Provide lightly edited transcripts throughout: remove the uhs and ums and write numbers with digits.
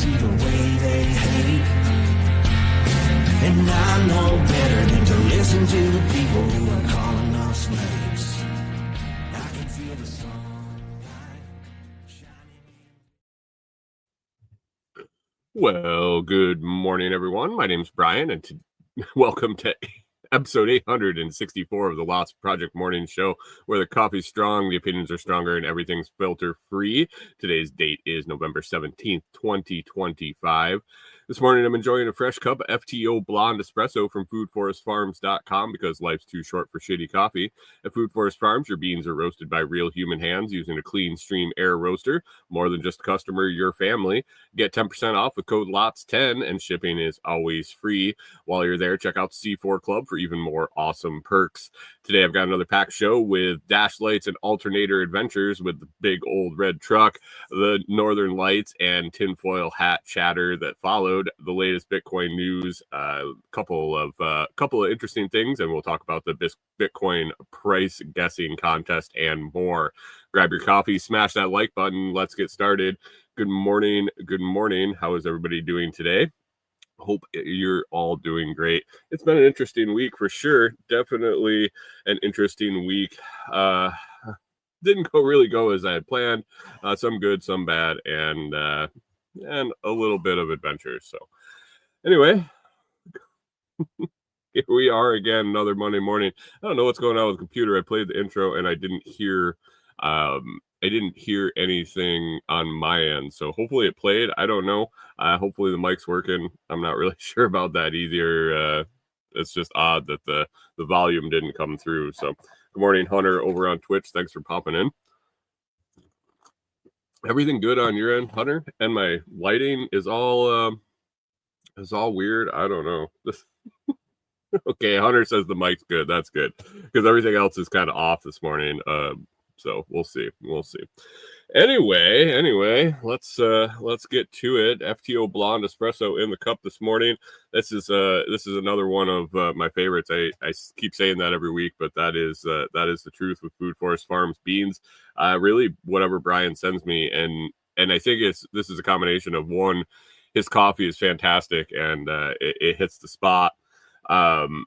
see the way they hate. And I know better than to listen to the people who are calling us slaves. I can feel the sunlight shining. Well, good morning, everyone. My name's Brian, and welcome to episode 864 of the Lost Project Morning Show, where the coffee's strong, the opinions are stronger, and everything's filter-free. Today's date is November 17th, 2025. This morning, I'm enjoying a fresh cup of FTO Blonde Espresso from foodforestfarms.com because life's too short for shitty coffee. At Food Forest Farms, your beans are roasted by real human hands using a clean stream air roaster. More than just a customer, your family. Get 10% off with code LOTS10, and shipping is always free. While you're there, check out the C4 Club for even more awesome perks. Today, I've got another packed show with dash lights and alternator adventures with the big old red truck, the northern lights, and tinfoil hat chatter that followed. The latest Bitcoin news, couple of interesting things, and we'll talk about the Bitcoin price guessing contest and more. Grab your coffee, smash that like button. Let's get started. Good morning. Good morning. How is everybody doing today? Hope you're all doing great. It's been an interesting week for sure. Definitely an interesting week. Didn't really go as I had planned. Some good, some bad, and a little bit of adventure. So anyway, here we are again, another Monday morning. I don't know what's going on with the computer. I played the intro and I didn't hear anything on my end. So hopefully it played. I don't know. Hopefully the mic's working. I'm not really sure about that either. It's just odd that the volume didn't come through. So good morning, Hunter, over on Twitch. Thanks for popping in. Everything good on your end, Hunter? And my lighting is all weird. I don't know. Okay, Hunter says the mic's good. That's good because everything else is kind of off this morning. So we'll see. Anyway, let's get to it. FTO Blonde Espresso in the cup this morning. This is another one of my favorites. I keep saying that every week, but that is the truth with Food Forest Farms beans. Really, whatever Brian sends me, and I think this is a combination of one. His coffee is fantastic, and it hits the spot. Good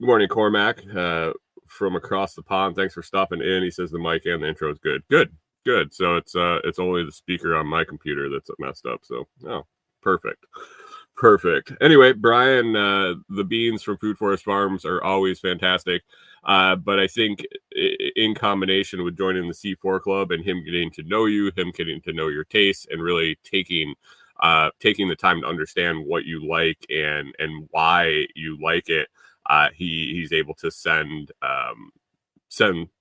morning, Cormac. From across the pond. Thanks for stopping in. He says the mic and the intro is good. Good. So it's only the speaker on my computer that's messed up. So perfect. Anyway, Brian, the beans from Food Forest Farms are always fantastic. But I think in combination with joining the C4 Club and him getting to know you, him getting to know your tastes, and really taking the time to understand what you like and why you like it. He's able to send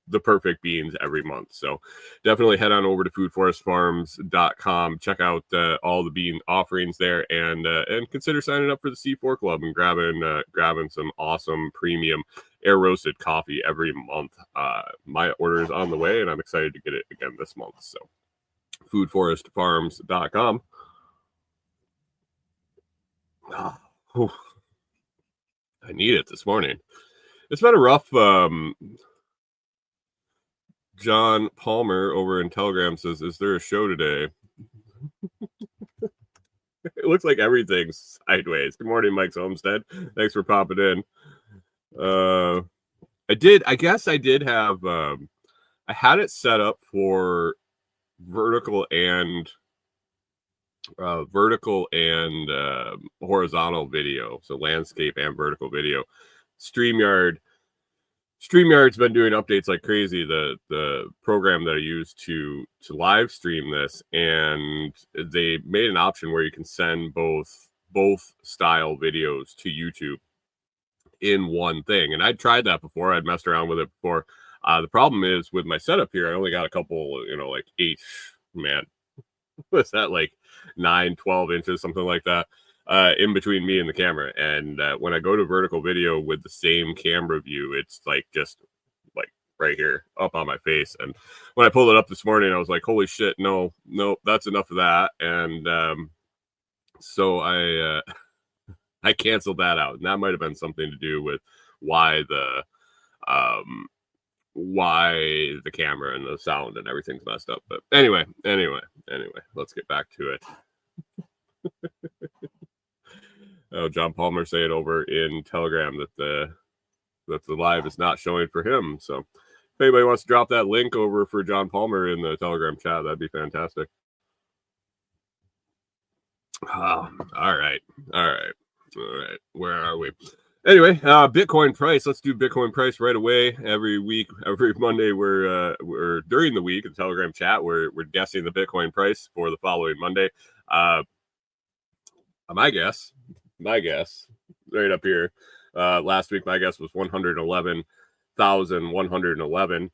the perfect beans every month. So definitely head on over to foodforestfarms.com. Check out all the bean offerings there and consider signing up for the C4 Club and grabbing some awesome premium air roasted coffee every month. My order is on the way and I'm excited to get it again this month. So foodforestfarms.com. I need it this morning. It's been a rough. John Palmer over in Telegram says, "Is there a show today?" It looks like everything's sideways. Good morning, Mike's Homestead. Thanks for popping in. I did have. I had it set up for vertical and horizontal video, so landscape and vertical video. StreamYard's been doing updates like crazy, the program that I use to live stream this, and they made an option where you can send both style videos to YouTube in one thing. And I'd tried that before. I'd messed around with it before. The problem is with my setup here, I only got a couple, like 8, what's that, like 9-12 inches, something like that, in between me and the camera. And when I go to vertical video with the same camera view, it's like just like right here up on my face. And when I pulled it up this morning, I was like, holy shit, no, that's enough of that. And so I canceled that out. And that might have been something to do with why the camera and the sound and everything's messed up. But anyway, let's get back to it. Oh, John Palmer saying over in Telegram that the live is not showing for him. So if anybody wants to drop that link over for John Palmer in the Telegram chat, that'd be fantastic. Oh, all right. Where are we? Anyway, Bitcoin price. Let's do Bitcoin price right away. Every week, every Monday, we're during the week in the Telegram chat, we're guessing the Bitcoin price for the following Monday. My guess, right up here. Last week, my guess was 111,111.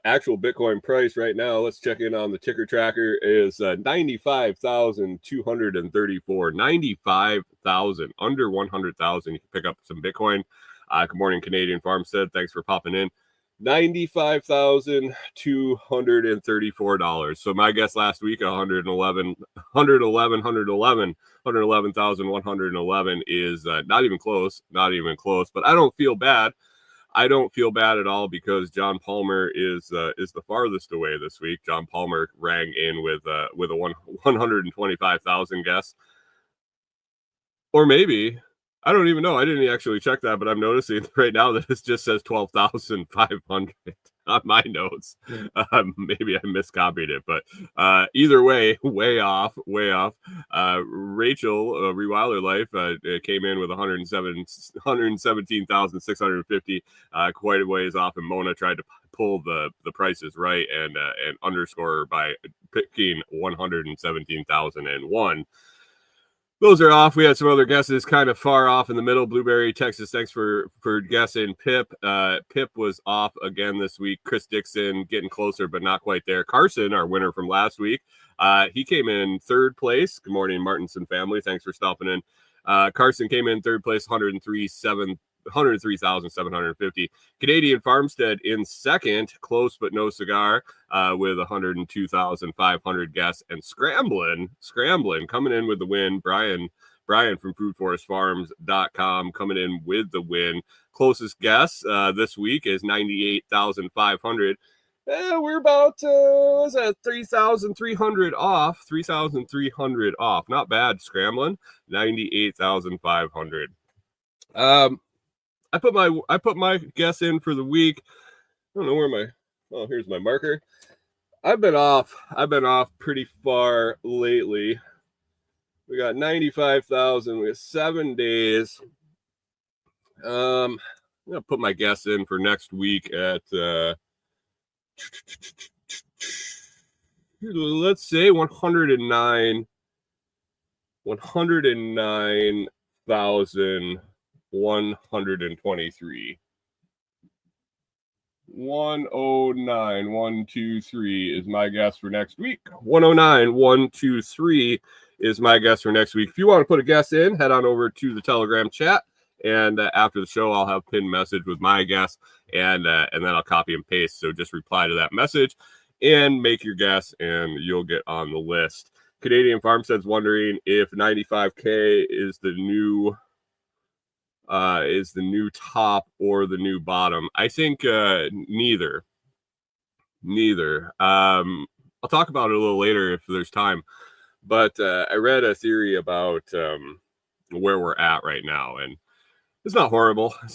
Actual Bitcoin price right now, let's check in on the ticker tracker, is 95,234. 95,000, under 100,000. You can pick up some Bitcoin. Good morning, Canadian Farmstead. Thanks for popping in. $95,234. So my guess last week, 111,111 is not even close. But I don't feel bad. I don't feel bad at all because John Palmer is the farthest away this week. John Palmer rang in with a 125,000 guess, or maybe, I don't even know. I didn't actually check that, but I'm noticing right now that it just says 12,500 on my notes. Maybe I miscopied it, but either way, way off. Rachel, Rewilder Life, came in with 117,650, quite a ways off, and Mona tried to pull the prices right and underscore by picking 117,001. Those are off. We had some other guesses kind of far off in the middle. Blueberry, Texas, thanks for guessing. Pip was off again this week. Chris Dixon getting closer, but not quite there. Carson, our winner from last week, he came in third place. Good morning, Martinson family. Thanks for stopping in. Carson came in third place, 103,750. Canadian Farmstead in second, close but no cigar, with 102,500 guess. And scrambling, coming in with the win. Brian from foodforestfarms.com coming in with the win. Closest guess this week is 98,500. We're about 3,300 off. 3,300 off. Not bad. Scrambling. 98,500. I put my guess in for the week. I don't know where here's my marker. I've been off pretty far lately. We got 95,000. We got 7 days. I'm gonna put my guess in for next week at let's say 109,123. 109,123 is my guess for next week. 109,123 is my guess for next week. If you want to put a guess in, head on over to the Telegram chat, and after the show, I'll have pinned message with my guess, and then I'll copy and paste. So just reply to that message and make your guess, and you'll get on the list. Canadian Farmstead's wondering if 95K is the new top or the new bottom. I think neither. I'll talk about it a little later if there's time. But I read a theory about where we're at right now, and it's not horrible. It's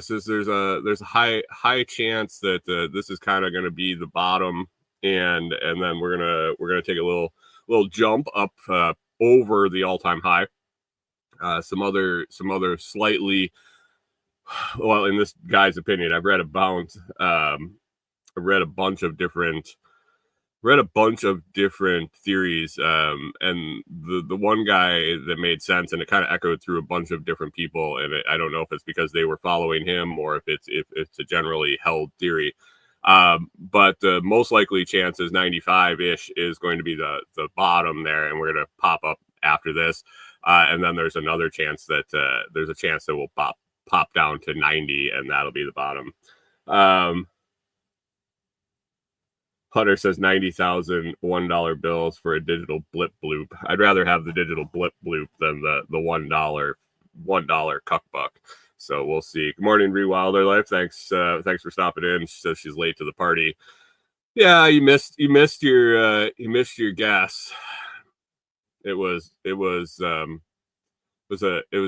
just there's a high chance that this is kind of going to be the bottom, and then we're gonna take a little jump up over the all-time high. Some other slightly, well, in this guy's opinion, I've read a bunch of different theories, and the one guy that made sense, and it kind of echoed through a bunch of different people, and I don't know if it's because they were following him or if it's a generally held theory, but the most likely chance is 95-ish is going to be the bottom there, and we're going to pop up after this. And then there's another chance that we'll pop down to 90, and that'll be the bottom. Hunter says 90,000 $1 bills for a digital blip bloop. I'd rather have the digital blip bloop than the $1 cuck buck. So we'll see. Good morning, Rewilder Life. Thanks for stopping in. She says she's late to the party. Yeah, you missed your guess. it was a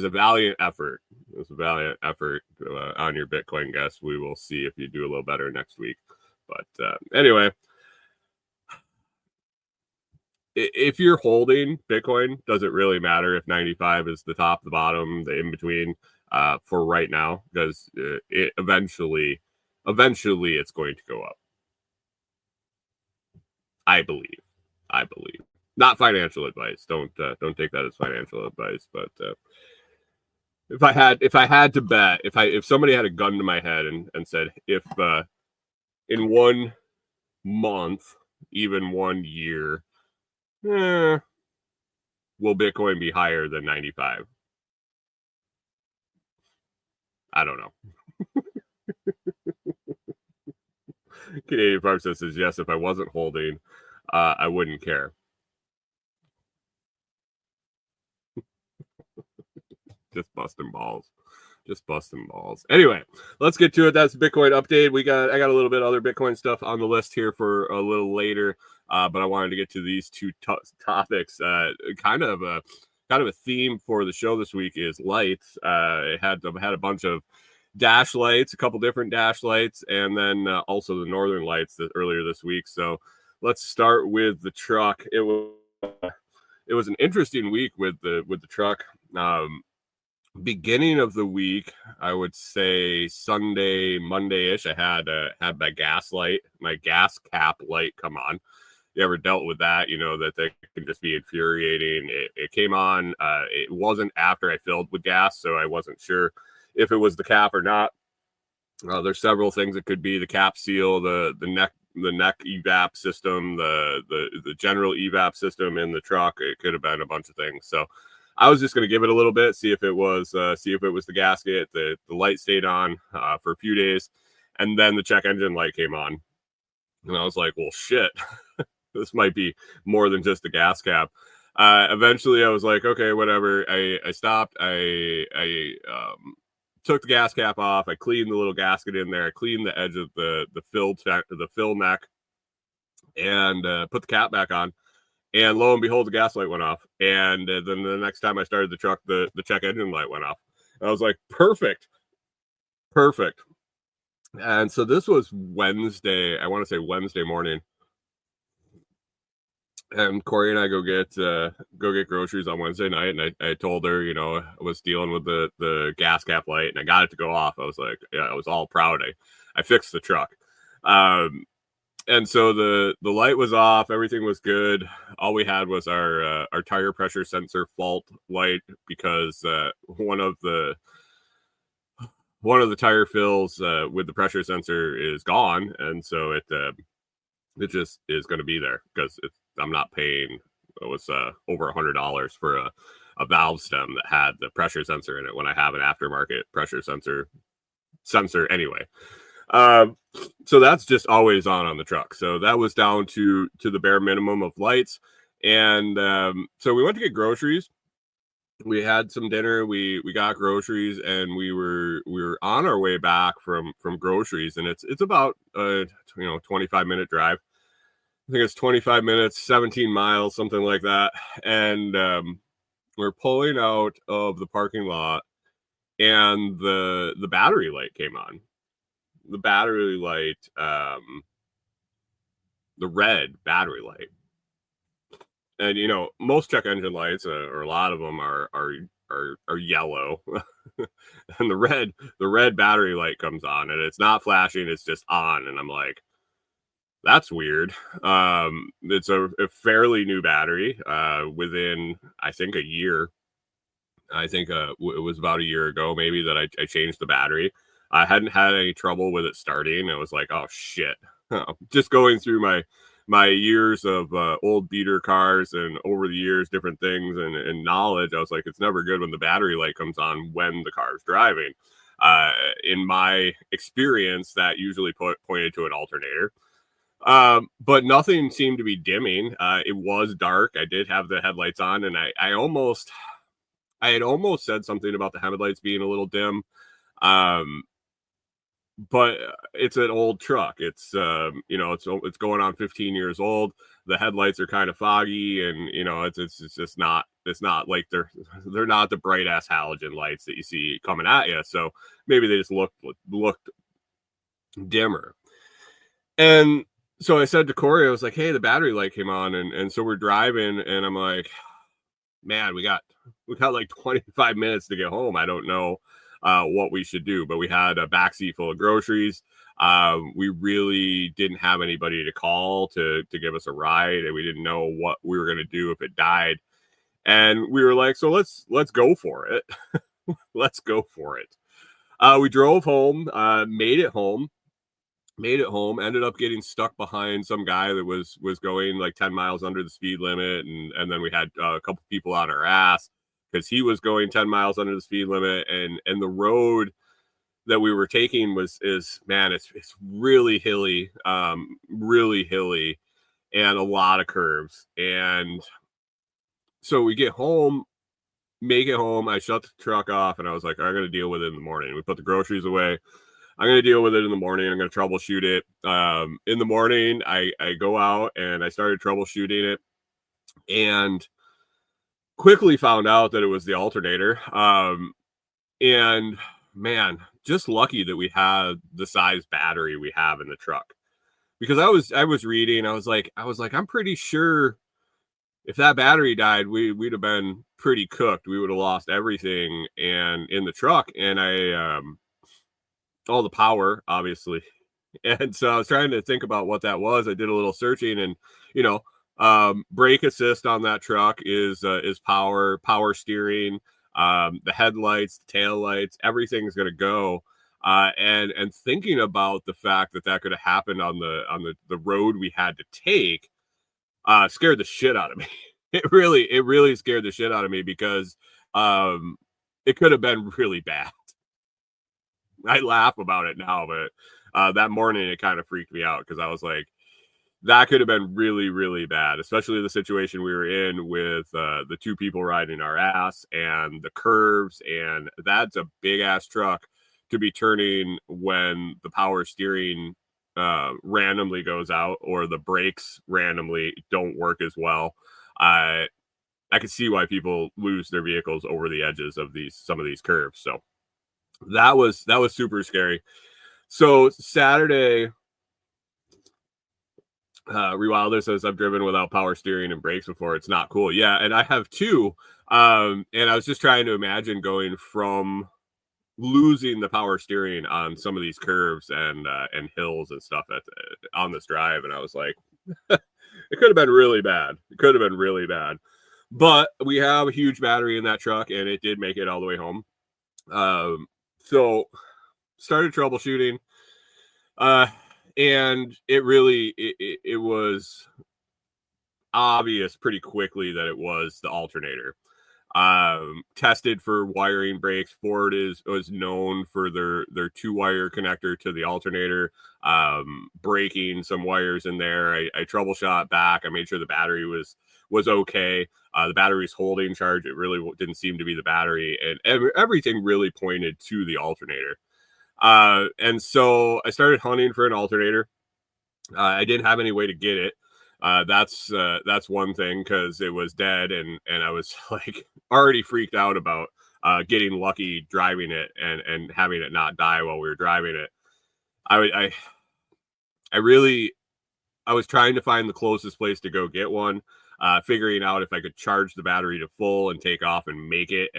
valiant effort. It was a valiant effort on your Bitcoin guess. We will see if you do a little better next week. But anyway, if you're holding Bitcoin, does it really matter if 95 is the top, the bottom, the in between for right now? Because it eventually it's going to go up. I believe. Not financial advice. Don't take that as financial advice. But if I had to bet, if somebody had a gun to my head and said, if in 1 month, even 1 year, will Bitcoin be higher than 95? I don't know. Canadian Farm says yes. If I wasn't holding, I wouldn't care. Just busting balls. Anyway, let's get to it. That's the Bitcoin update. I got a little bit of other Bitcoin stuff on the list here for a little later, but I wanted to get to these two topics. Kind of a theme for the show this week is lights. It had a bunch of dash lights, a couple different dash lights, and then also the northern lights earlier this week. So let's start with the truck. It was an interesting week with the truck. Beginning of the week, I would say Sunday, Monday-ish, I had my gas cap light come on. You ever dealt with that? You know that they can just be infuriating. It came on. It wasn't after I filled with gas, so I wasn't sure if it was the cap or not. There's several things. It could be the cap seal, the neck evap system, the general evap system in the truck. It could have been a bunch of things. So I was just going to give it a little bit, see if it was the gasket. The light stayed on for a few days, and then the check engine light came on, and I was like, well, shit, this might be more than just the gas cap. Eventually, I was like, okay, whatever. I stopped. I took the gas cap off. I cleaned the little gasket in there. I cleaned the edge of the fill neck, and put the cap back on. And lo and behold, the gas light went off. And then the next time I started the truck, the check engine light went off. And I was like, perfect. And so this was Wednesday. I want to say Wednesday morning. And Corey and I go get groceries on Wednesday night, and I told her, you know, I was dealing with the gas cap light, and I got it to go off. I was like, yeah, I was all proud. I fixed the truck. And so the light was off, everything was good. All we had was our tire pressure sensor fault light, because one of the tire fills with the pressure sensor is gone, and so it just is going to be there, because I'm not paying. It was over $100 for a valve stem that had the pressure sensor in it when I have an aftermarket pressure sensor anyway. So that's just always on the truck. So that was down to the bare minimum of lights. And so we went to get groceries. We had some dinner. We got groceries, and we were on our way back from groceries, and it's about 25-minute drive. I think it's 25 minutes, 17 miles, something like that. And we're pulling out of the parking lot, and the battery light came on. The battery light, the red battery light. And you know, most check engine lights, or a lot of them, are yellow, and the red battery light comes on, and it's not flashing; it's just on. And I'm like, that's weird. It's a fairly new battery, within, I think, a year. I think it was about a year ago, maybe, that I changed the battery. I hadn't had any trouble with it starting. I was like, oh shit. Just going through my years of old beater cars, and over the years, different things and knowledge, I was like, it's never good when the battery light comes on when the car is driving. In my experience, that usually pointed to an alternator. But nothing seemed to be dimming. It was dark. I did have the headlights on, and I had almost said something about the headlights being a little dim. but it's an old truck. It's it's going on 15 years old. The headlights are kind of foggy, and it's just not, it's not like they're not the bright ass halogen lights that you see coming at you. So maybe they just looked dimmer. And so I said to Corey, I was like, hey, the battery light came on, and so we're driving, and I'm like, man, we got like 25 minutes to get home. I don't know what we should do, but we had a backseat full of groceries. We really didn't have anybody to call to give us a ride, and we didn't know what we were going to do if it died. And we were like, so let's go for it. Let's go for it. We drove home, made it home, ended up getting stuck behind some guy that was going like 10 miles under the speed limit, and then we had a couple people on our ass because he was going 10 miles under the speed limit, and the road that we were taking it's really hilly, and a lot of curves. And so we get home, make it home, I shut the truck off, and I was like, I'm gonna deal with it in the morning. We put the groceries away. I'm going to deal with it in the morning. I'm going to troubleshoot it. In the morning, I go out and I started troubleshooting it, and quickly found out that it was the alternator. And man, just lucky that we had the size battery we have in the truck, because I was reading, I was like, I'm pretty sure if that battery died, we'd have been pretty cooked. We would have lost everything and in the truck, and all the power, obviously. And so I was trying to think about what that was. I did a little searching, and brake assist on that truck is power steering, the headlights, the tail lights, everything's going to go. And thinking about the fact that could have happened on the road we had to take, scared the shit out of me. It really scared the shit out of me, because it could have been really bad. I laugh about it now, but that morning it kind of freaked me out, because I was like, that could have been really, really bad, especially the situation we were in with the two people riding our ass and the curves. And that's a big ass truck to be turning when the power steering randomly goes out, or the brakes randomly don't work as well. I could see why people lose their vehicles over the edges of some of these curves. So that was super scary. So Saturday, Rewilder says, I've driven without power steering and brakes before. It's not cool. Yeah, and I have too. And I was just trying to imagine going from losing the power steering on some of these curves and hills and stuff on this drive, and I was like, it could have been really bad. It could have been really bad. But we have a huge battery in that truck, and it did make it all the way home. So started troubleshooting, and it was obvious pretty quickly that it was the alternator. Tested for wiring brakes. Ford was known for their 2-wire connector to the alternator. Breaking some wires in there. I troubleshot back. I made sure the battery was okay. The battery's holding charge. It really didn't seem to be the battery, and everything really pointed to the alternator. And so I started hunting for an alternator. I didn't have any way to get it. That's one thing, because it was dead, and I was like already freaked out about getting lucky driving it and having it not die while we were driving it. I was trying to find the closest place to go get one, figuring out if I could charge the battery to full and take off and make it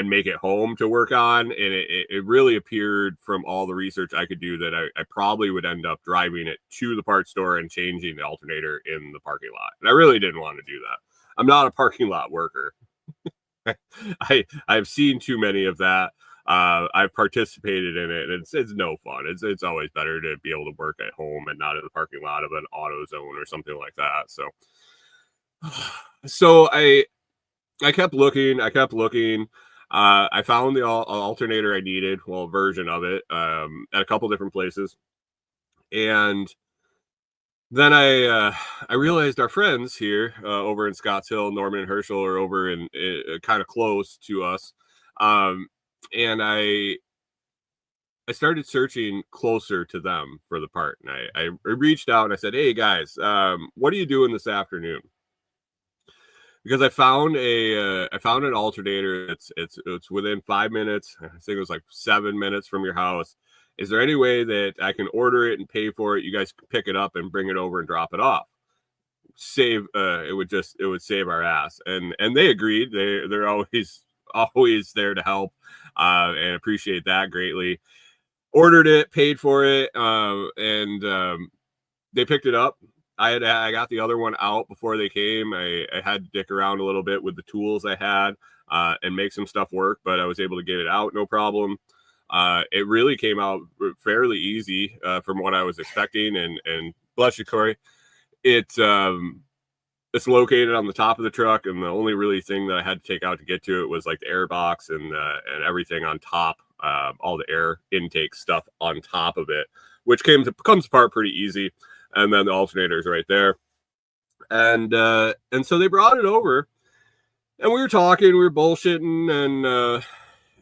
make it home to work on. And it really appeared from all the research I could do that I probably would end up driving it to the parts store and changing the alternator in the parking lot. And I really didn't want to do that. I'm not a parking lot worker. I've seen too many of that. I've participated in it, and it's no fun. It's always better to be able to work at home and not in the parking lot of an AutoZone or something like that. So I kept looking. I found the alternator I needed, well, a version of it, at a couple different places, and then I realized our friends here over in Scotts Hill, Norman and Herschel, are over in kind of close to us, and I I started searching closer to them for the part, and I reached out and I said, "Hey guys, what are you doing this afternoon?" Because I found an alternator. It's within 5 minutes. I think it was like 7 minutes from your house. Is there any way that I can order it and pay for it? You guys can pick it up and bring it over and drop it off. It would save our ass, and they agreed. They're always there to help, and appreciate that greatly. Ordered it, paid for it, and they picked it up. I got the other one out before they came. I had to dick around a little bit with the tools I had, and make some stuff work, but I was able to get it out no problem. It really came out fairly easy, from what I was expecting, and bless you, Corey. It's located on the top of the truck, and the only really thing that I had to take out to get to it was like the air box and everything on top, all the air intake stuff on top of it, which comes apart pretty easy. And then the alternator is right there, and so they brought it over, and we were talking, we were bullshitting,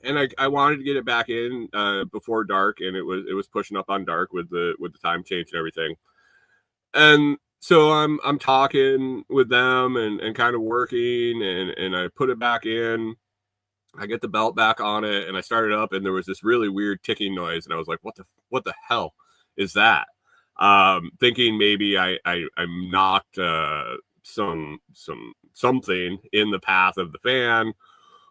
and I wanted to get it back in before dark, and it was pushing up on dark with the time change and everything. And so I'm talking with them and kind of working, and I put it back in. I get the belt back on it, and I started up, and there was this really weird ticking noise, and I was like, what the hell is that? Thinking maybe I knocked something in the path of the fan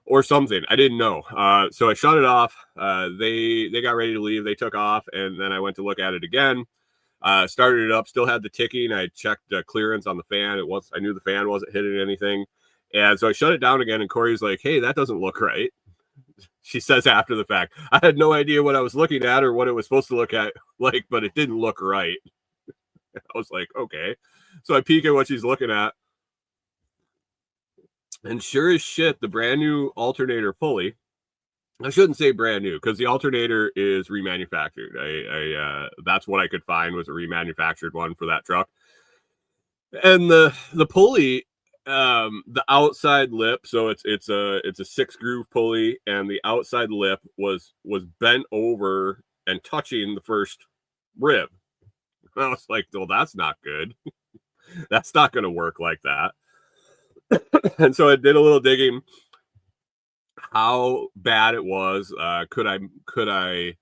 or something. I didn't know. So I shut it off. They got ready to leave. They took off, and then I went to look at it again. Started it up, still had the ticking. I checked clearance on the fan. I knew the fan wasn't hitting anything. And so I shut it down again, and Corey's like, "Hey, that doesn't look right." She says after the fact. I had no idea what I was looking at or what it was supposed to look at, like, but it didn't look right. I was like, okay. So I peek at what she's looking at. And sure as shit, the brand new alternator pulley, I shouldn't say brand new because the alternator is remanufactured. That's what I could find was a remanufactured one for that truck. And the pulley, the outside lip, so it's a 6-groove pulley, and the outside lip was bent over and touching the first rib. And I was like, well, that's not good. That's not going to work like that. And so I did a little digging. How bad it was? Could I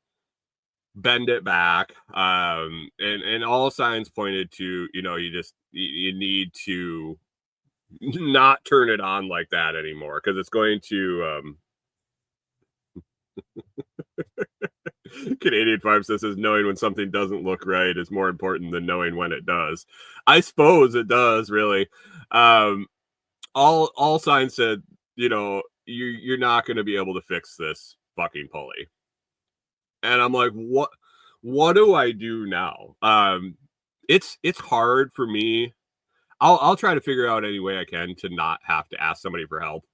bend it back? And all signs pointed to, you need to not turn it on like that anymore, because it's going to Canadian Farm says knowing when something doesn't look right is more important than knowing when it does. I suppose it does, really. All signs said, you're not going to be able to fix this fucking pulley. And I'm like, what do I do now? It's hard for me. I'll try to figure out any way I can to not have to ask somebody for help.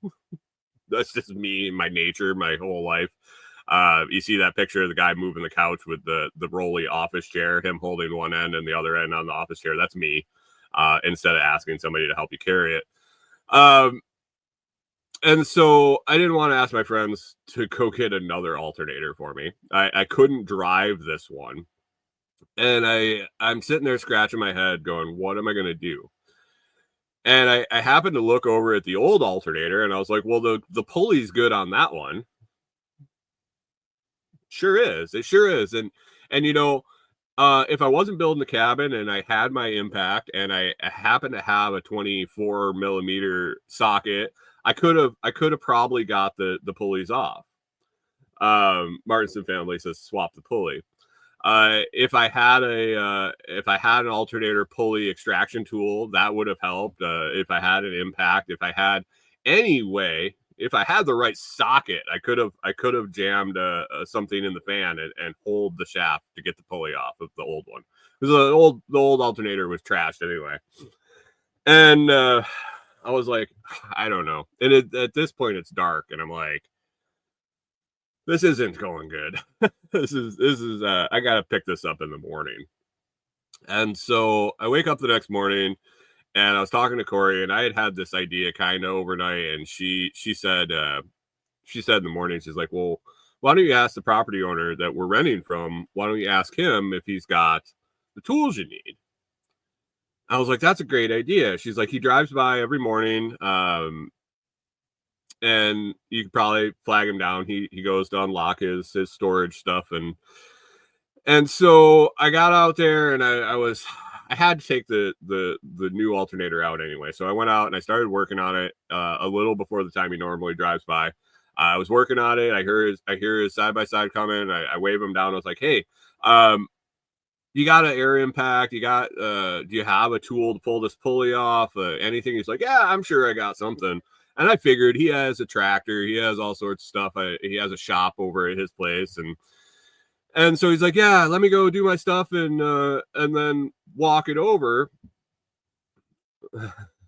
That's just me, my nature, my whole life. You see that picture of the guy moving the couch with the rolly office chair, him holding one end and the other end on the office chair. That's me. Instead of asking somebody to help you carry it. And so I didn't want to ask my friends to go get another alternator for me. I couldn't drive this one. And I'm sitting there scratching my head going, what am I going to do? And I happened to look over at the old alternator, and I was like, well, the pulley's good on that one. Sure is. It sure is. And if I wasn't building the cabin and I had my impact and I happened to have a 24 millimeter socket, I could have probably got the pulleys off. Martinson family says swap the pulley. If I had an alternator pulley extraction tool, that would have helped. If I had an impact, if I had any way, if I had the right socket, I could have jammed something in the fan and hold the shaft to get the pulley off of the old one, because the old alternator was trashed anyway. And I was like, I don't know. And at this point, it's dark, and I'm like, this isn't going good. This is I gotta pick this up in the morning. And so I wake up the next morning, and I was talking to Corey, and I had this idea kind of overnight, and she said in the morning, she's like, well, why don't you ask the property owner that we're renting from? Why don't you ask him if he's got the tools you need? I was like, that's a great idea. She's like, he drives by every morning. And you could probably flag him down. He goes to unlock his storage stuff. And so I got out there and I had to take the new alternator out anyway. So I went out and I started working on it a little before the time he normally drives by. I was working on it. I hear his side by side coming. I wave him down. I was like, hey, you got an air impact? You got do you have a tool to pull this pulley off? Anything? He's like, yeah, I'm sure I got something. And I figured he has a tractor. He has all sorts of stuff. He has a shop over at his place, and so he's like, yeah, let me go do my stuff and then walk it over.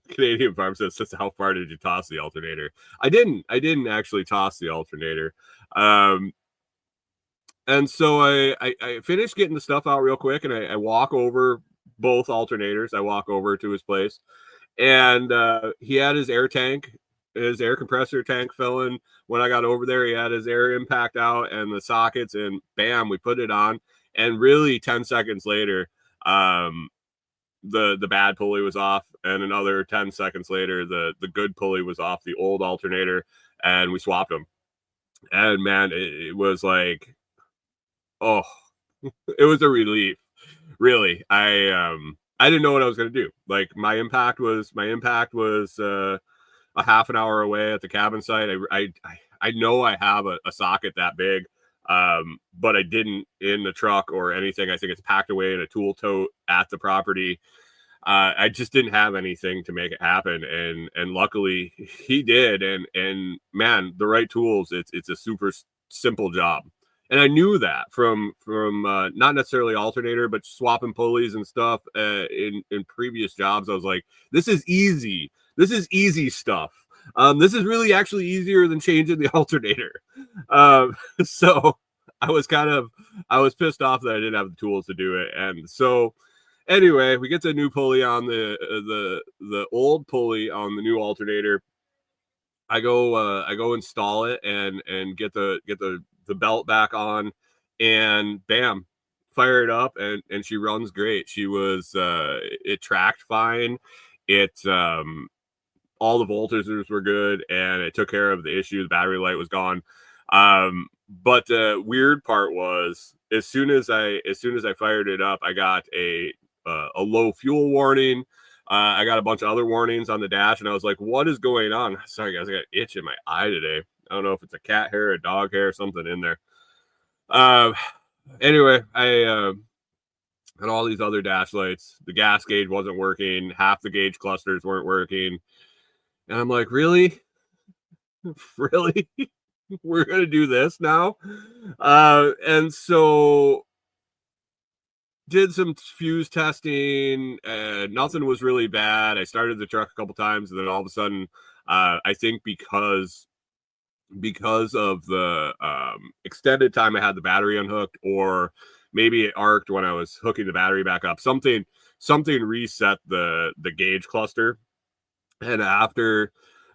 Canadian Farm says, how far did you toss the alternator? I didn't actually toss the alternator. And so I finished getting the stuff out real quick, and I walk over both alternators. I walk over to his place, and he had his air compressor tank filling. When I got over there, he had his air impact out and the sockets, and bam, we put it on. And really 10 seconds later, the bad pulley was off, and another 10 seconds later, the good pulley was off the old alternator, and we swapped them. And man, it was like, oh, it was a relief. Really. I didn't know what I was going to do. Like my impact was a half an hour away at the cabin site. I know I have a socket that big, but I didn't in the truck or anything. I think it's packed away in a tool tote at the property. I just didn't have anything to make it happen, and luckily he did. And man, the right tools. It's a super simple job. And I knew that from not necessarily alternator, but swapping pulleys and stuff in previous jobs. I was like, this is easy. This is easy stuff. This is really actually easier than changing the alternator. So I was pissed off that I didn't have the tools to do it. And so anyway, we get the new pulley on the old pulley on the new alternator. I go install it and get the belt back on, and bam, fire it up, and she runs great. She was it tracked fine. It all the voltages were good, and it took care of the issue. The battery light was gone. But the weird part was as soon as I fired it up, I got a low fuel warning. I got a bunch of other warnings on the dash, and I was like, what is going on? Sorry, guys, I got an itch in my eye today. I don't know if it's a cat hair, a dog hair, something in there. Anyway, I had all these other dash lights. The gas gauge wasn't working. Half the gauge clusters weren't working. And I'm like, really? Really? We're going to do this now? And so did some fuse testing, and nothing was really bad. I started the truck a couple times, and then all of a sudden, I think because of the extended time I had the battery unhooked, or maybe it arced when I was hooking the battery back up, something reset the gauge cluster, and after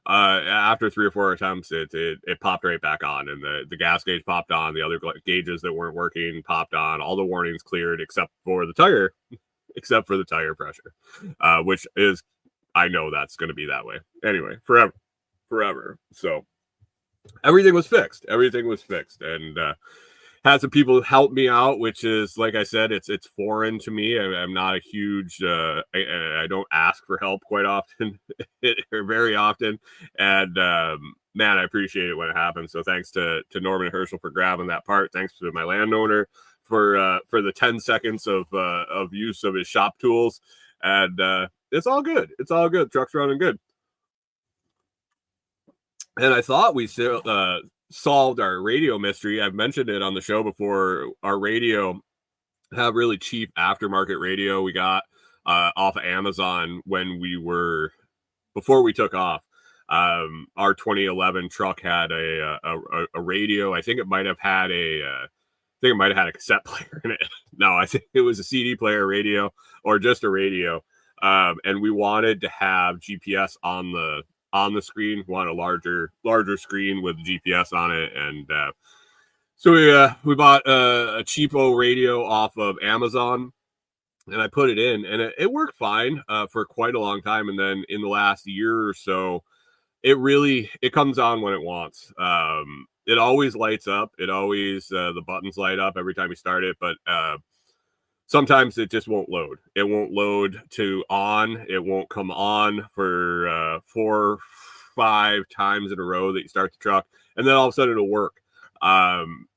3 or 4 attempts, it popped right back on, and the gas gauge popped on. The other gauges that weren't working popped on. All the warnings cleared except for the tire pressure, which is, I know that's going to be that way anyway, forever. So everything was fixed, and had some people help me out, which is, like I said, it's foreign to me. I'm not a huge I don't ask for help quite often or very often, and man, I appreciate it when it happens. So thanks to Norman Herschel for grabbing that part. Thanks to my landowner for the 10 seconds of use of his shop tools, and it's all good. Truck's running good. And I thought we solved our radio mystery. I've mentioned it on the show before. Our radio, have really cheap aftermarket radio we got off of Amazon before we took off. Our 2011 truck had a radio. I think it might have had a cassette player in it. No, I think it was a CD player radio, or just a radio. And we wanted to have GPS on the screen. We want a larger screen with GPS on it, and So we bought a cheapo radio off of Amazon, and I put it in, and it worked fine for quite a long time. And then in the last year or so, it comes on when it wants. It always lights up. It always the buttons light up every time you start it, but sometimes it just won't load. It won't load to on. It won't come on for 4-5 times in a row that you start the truck, and then all of a sudden it'll work. And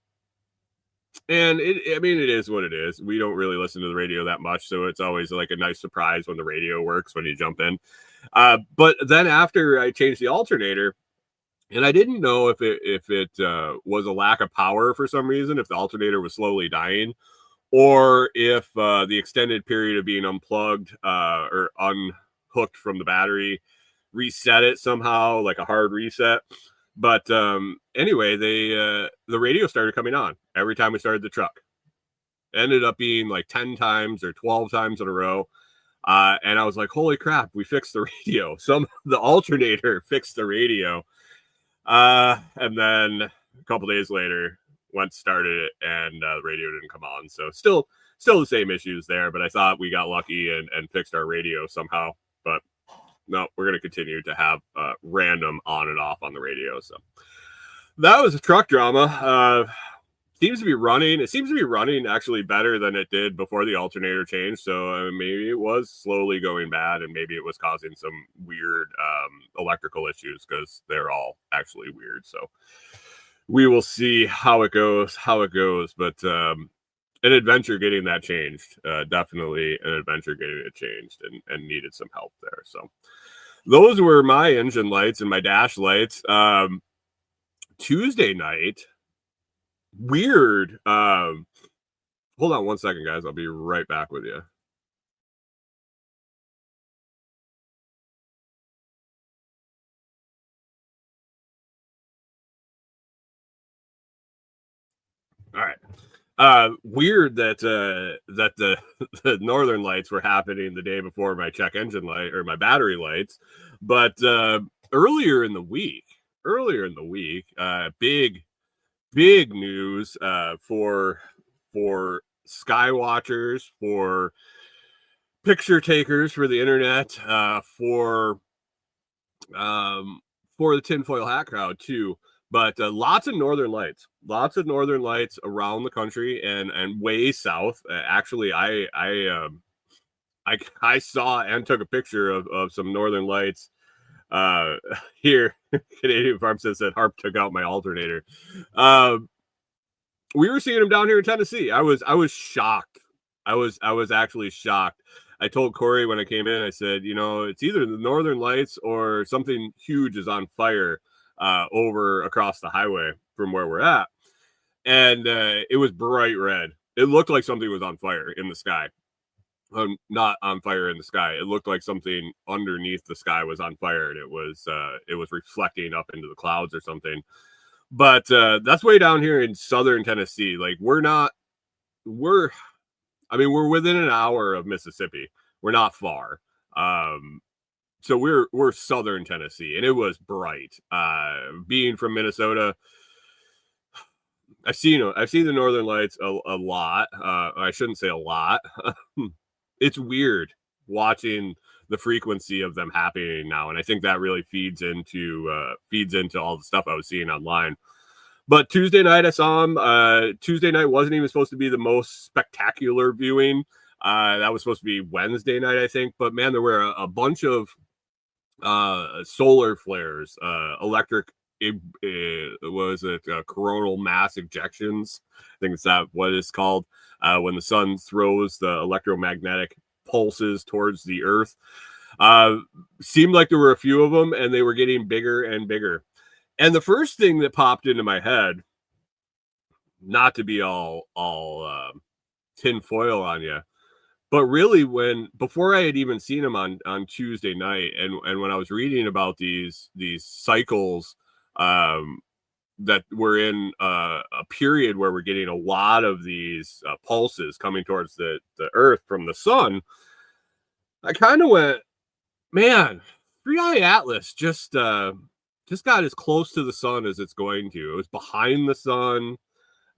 I mean, it is what it is. We don't really listen to the radio that much, so it's always like a nice surprise when the radio works when you jump in. But then after I changed the alternator, and I didn't know if it was a lack of power for some reason, if the alternator was slowly dying, or if the extended period of being unplugged or unhooked from the battery reset it somehow, like a hard reset. But anyway, the radio started coming on every time we started the truck. Ended up being like 10 times or 12 times in a row. And I was like, holy crap, we fixed the radio. The alternator fixed the radio. And then a couple days later, started it, and the radio didn't come on. So still the same issues there, but I thought we got lucky and fixed our radio somehow. But no, we're going to continue to have random on and off on the radio. So that was a truck drama. Seems to be running. It seems to be running actually better than it did before the alternator changed. So maybe it was slowly going bad, and maybe it was causing some weird electrical issues, because they're all actually weird. So we will see how it goes. But an adventure getting that changed. Definitely an adventure getting it changed, and needed some help there. So those were my engine lights and my dash lights. Tuesday night, weird. Hold on one second, guys. I'll be right back with you. All right. Weird that that the northern lights were happening the day before my check engine light or my battery lights, but earlier in the week, big news for sky watchers, for picture takers, for the internet, for the tinfoil hat crowd too. But lots of northern lights around the country and way south. Actually, I saw and took a picture of some northern lights here. Canadian Farm says that Harp took out my alternator. We were seeing them down here in Tennessee. I was shocked. I was actually shocked. I told Corey when I came in, I said, it's either the northern lights or something huge is on fire over across the highway from where we're at. And it was bright red. It looked like something was on fire in the sky. Not on fire in the sky. It looked like something underneath the sky was on fire, and it was reflecting up into the clouds or something. But that's way down here in southern Tennessee. Like we're within an hour of Mississippi. We're not far. So we're southern Tennessee, and it was bright. Being from Minnesota, I've seen the northern lights a lot. I shouldn't say a lot. It's weird watching the frequency of them happening now, and I think that really feeds into all the stuff I was seeing online. But Tuesday night I saw them. Tuesday night wasn't even supposed to be the most spectacular viewing. That was supposed to be Wednesday night, I think. But man, there were a bunch of solar flares, electric. Was it coronal mass ejections? I think it's that what it's called. When the sun throws the electromagnetic pulses towards the earth. Seemed like there were a few of them, and they were getting bigger and bigger. And the first thing that popped into my head, not to be all tin foil on you, but really before I had even seen them on Tuesday night, and when I was reading about these cycles, that we're in a period where we're getting a lot of these pulses coming towards the earth from the sun, I kind of went, man, 3i Atlas just got as close to the sun as it's going to. It was behind the sun.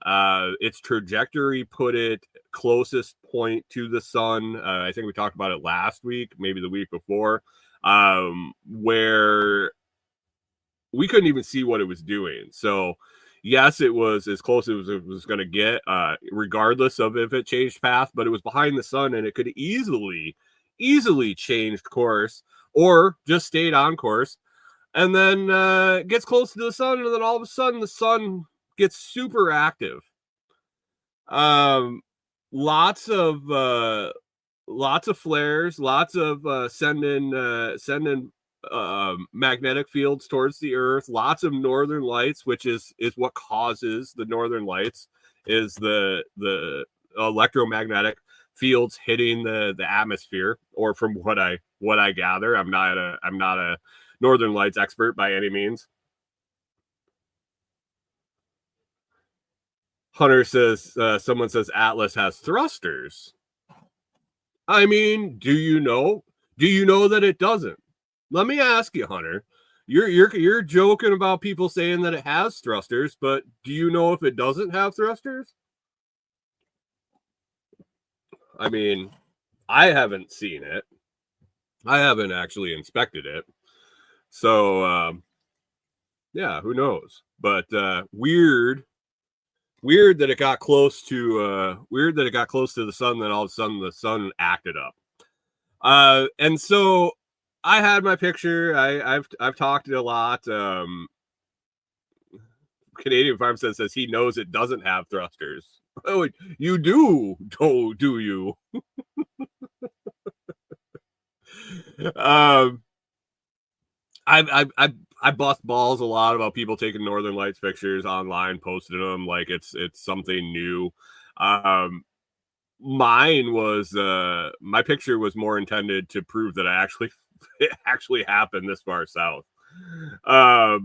Its trajectory put it closest point to the sun. I think we talked about it last week, maybe the week before, where we couldn't even see what it was doing. So yes, it was as close as it was going to get, regardless of if it changed path, but it was behind the sun and it could easily changed course or just stayed on course. And then gets close to the sun, and then all of a sudden the sun gets super active. Lots of flares, lots of sending magnetic fields towards the earth, lots of northern lights, which is what causes the northern lights, is the electromagnetic fields hitting the atmosphere. Or from what I gather, I'm not a northern lights expert by any means. Hunter says, someone says Atlas has thrusters. I mean, do you know that it doesn't? Let me ask you, Hunter. You're joking about people saying that it has thrusters, but do you know if it doesn't have thrusters? I mean, I haven't seen it. I haven't actually inspected it. So yeah, who knows? But weird that it got close to the sun, then all of a sudden the sun acted up. And so I had my picture. I've talked a lot. Canadian Farm says he knows it doesn't have thrusters. Oh, you do you? I bust balls a lot about people taking Northern Lights pictures online, posting them like it's something new. Mine was my picture was more intended to prove that it actually happened this far south. I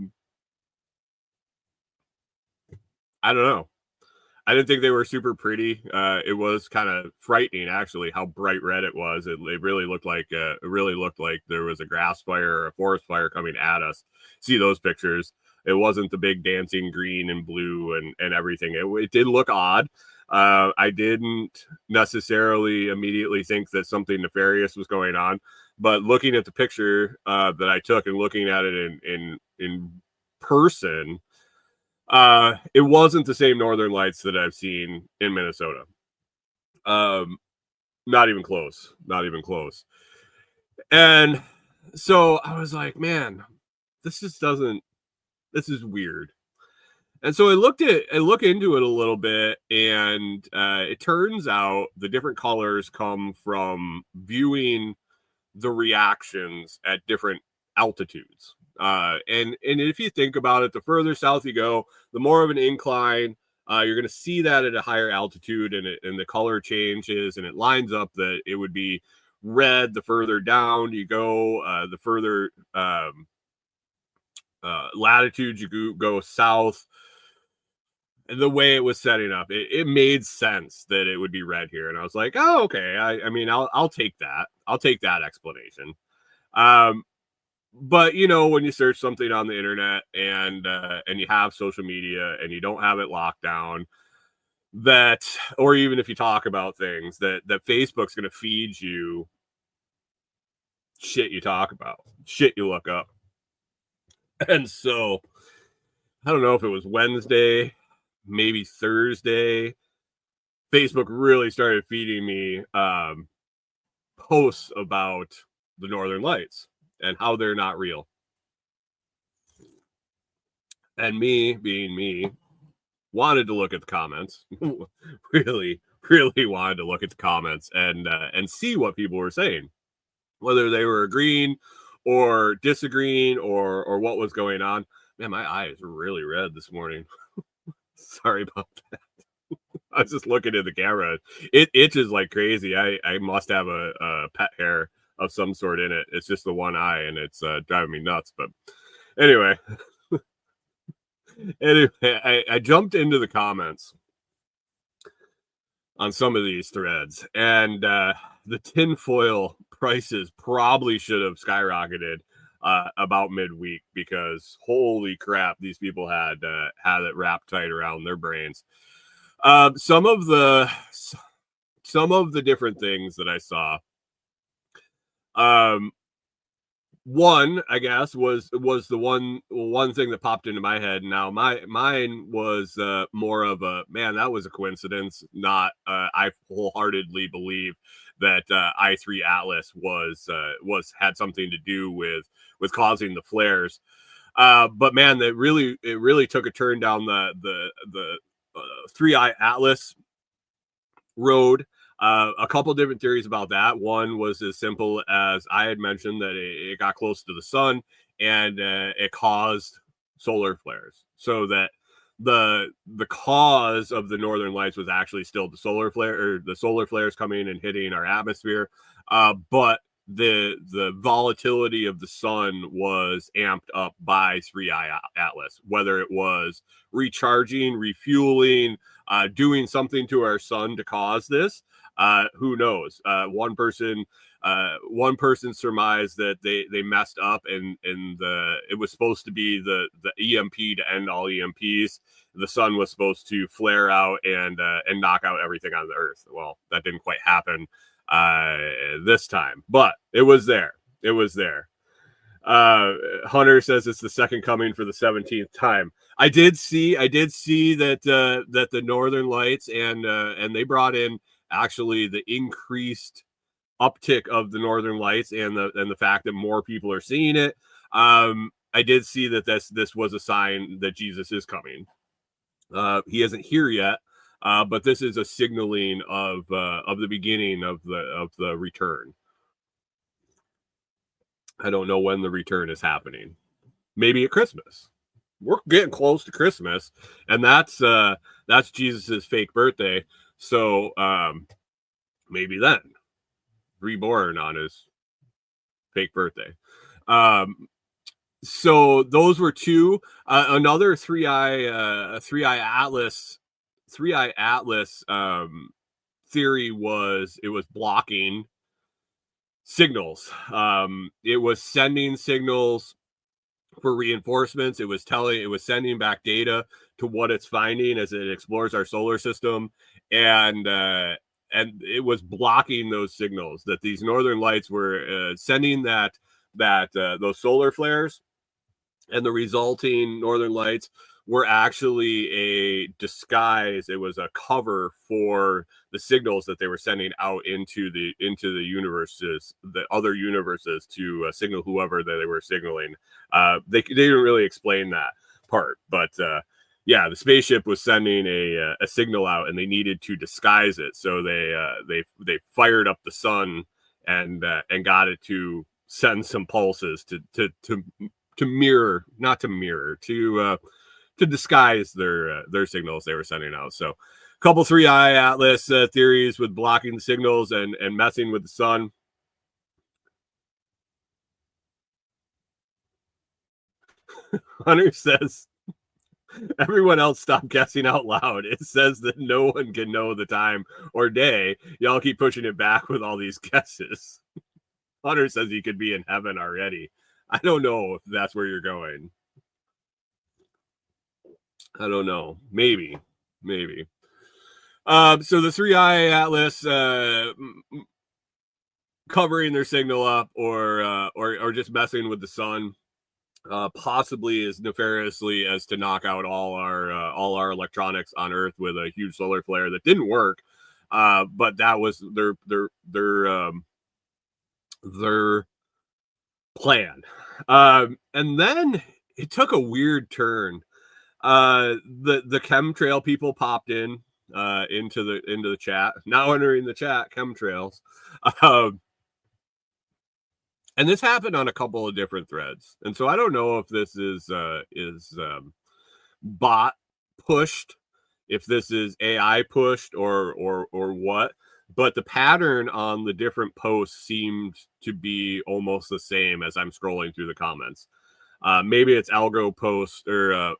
don't know. I didn't think they were super pretty. It was kind of frightening, actually, how bright red it was. It really looked like there was a grass fire or a forest fire coming at us. See those pictures? It wasn't the big dancing green and blue and everything. It did look odd. I didn't necessarily immediately think that something nefarious was going on, but looking at the picture that I took and looking at it in person, it wasn't the same Northern Lights that I've seen in Minnesota. Not even close. And so I was like, man, this is weird. And so I look into it a little bit, and it turns out the different colors come from viewing the reactions at different altitudes. And if you think about it, the further south you go, the more of an incline. You're going to see that at a higher altitude, and the color changes, and it lines up that it would be red the further down you go, the further latitude you go south. And the way it was setting up, it made sense that it would be red here. And I was like, oh, okay. I mean, I'll take that. I'll take that explanation. But when you search something on the internet and you have social media and you don't have it locked down, or even if you talk about things that Facebook's going to feed you shit you talk about, shit you look up. And so I don't know if it was Wednesday, maybe Thursday, Facebook really started feeding me posts about the Northern Lights and how they're not real. And me, being me, wanted to look at the comments. really wanted to look at the comments and see what people were saying, whether they were agreeing or disagreeing or what was going on. Man, my eyes are really red this morning. Sorry about that. I was just looking at the camera. It itches like crazy. I must have a pet hair of some sort in it. It's just the one eye, and it's driving me nuts. But anyway, I jumped into the comments on some of these threads, and the tinfoil prices probably should have skyrocketed about midweek, because holy crap, these people had it wrapped tight around their brains. Some of the different things that I saw. One, I guess, was the one thing that popped into my head. Now, mine was more of a, man, that was a coincidence. Not, I wholeheartedly believe that I3 Atlas was had something to do with causing the flares. But man, it really took a turn down the 3i Atlas road. A couple different theories about that. One was as simple as I had mentioned that it got close to the sun and it caused solar flares. So that the cause of the northern lights was actually still the solar flares coming and hitting our atmosphere. But the volatility of the sun was amped up by 3i Atlas, whether it was recharging, refueling, doing something to our sun to cause this. Who knows? One person surmised that they messed up and it was supposed to be the EMP to end all EMPs. The sun was supposed to flare out and knock out everything on the earth. Well, that didn't quite happen this time, but it was there. It was there. Hunter says it's the second coming for the 17th time. I did see that the Northern Lights and they brought in actually the increased uptick of the Northern Lights and the fact that more people are seeing it. I did see that this was a sign that Jesus is coming. He isn't here yet, but this is a signaling of the beginning of the return. I don't know when the return is happening. Maybe at Christmas. We're getting close to Christmas, and that's Jesus's fake birthday. So maybe then, reborn on his fake birthday. So those were two. Another 3i Atlas theory was it was blocking signals. It was sending signals for reinforcements. It was sending back data to what it's finding as it explores our solar system, and it was blocking those signals that these northern lights were sending those solar flares, and the resulting northern lights were actually a disguise. It was a cover for the signals that they were sending out into the universes, the other universes, to signal whoever that they were signaling. They didn't really explain that part, but yeah, the spaceship was sending a signal out, and they needed to disguise it. So they fired up the sun and got it to send some pulses to mirror, not to mirror, to disguise their signals they were sending out. So a couple 3i Atlas theories with blocking the signals and messing with the sun. Hunter says, everyone else stop guessing out loud. It says that no one can know the time or day. Y'all keep pushing it back with all these guesses. Hunter says he could be in heaven already. I don't know if that's where you're going. I don't know. Maybe. So the 3i Atlas covering their signal up or just messing with the sun, possibly as nefariously as to knock out all our electronics on Earth with a huge solar flare that didn't work. But that was their plan. And then it took a weird turn. The chemtrail people popped in into the chat. Now entering the chat, chemtrails. And this happened on a couple of different threads. And so I don't know if this is bot pushed, if this is AI pushed or what. But the pattern on the different posts seemed to be almost the same as I'm scrolling through the comments. Maybe it's algo post or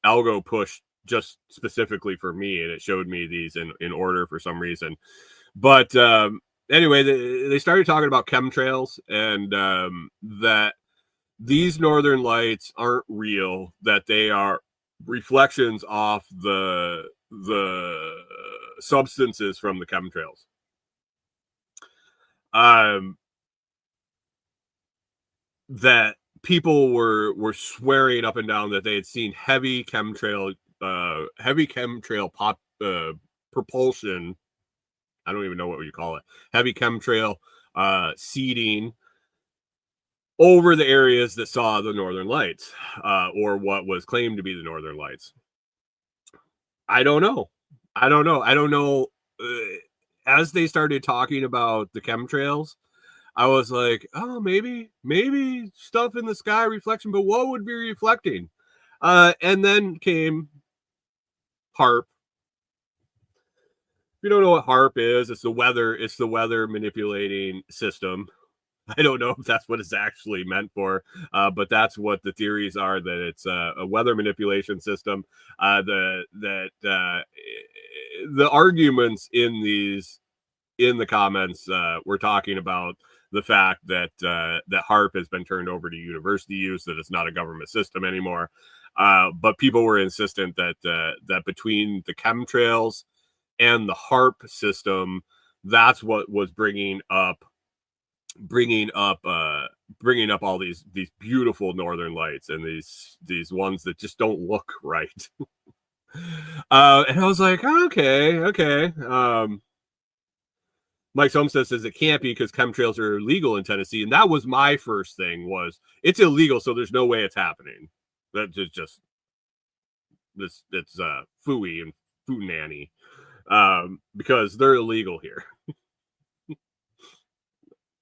algo push just specifically for me, and it showed me these in order for some reason. But anyway, they started talking about chemtrails and that these northern lights aren't real, that they are reflections off the substances from the chemtrails. That people were swearing up and down that they had seen heavy chemtrail propulsion. I don't even know what you call it. Heavy chemtrail seeding over the areas that saw the northern lights, or what was claimed to be the northern lights. I don't know. As they started talking about the chemtrails, I was like, oh, maybe stuff in the sky reflection, but what would be reflecting? And then came HARP. If you don't know what HARP is, it's the weather manipulating system. I don't know if that's what it's actually meant for, but that's what the theories are, that it's a weather manipulation system. The arguments in the comments were talking about the fact that that HARP has been turned over to university use, that it's not a government system anymore. But people were insistent that that between the chemtrails and the HARP system, that's what was bringing up all these beautiful northern lights, and these ones that just don't look right. And I was like, okay. Mike Homestead says it can't be because chemtrails are illegal in Tennessee, and that was my first thing, was it's illegal, so there's no way it's happening. That just this it's phooey and foo nanny, because they're illegal here.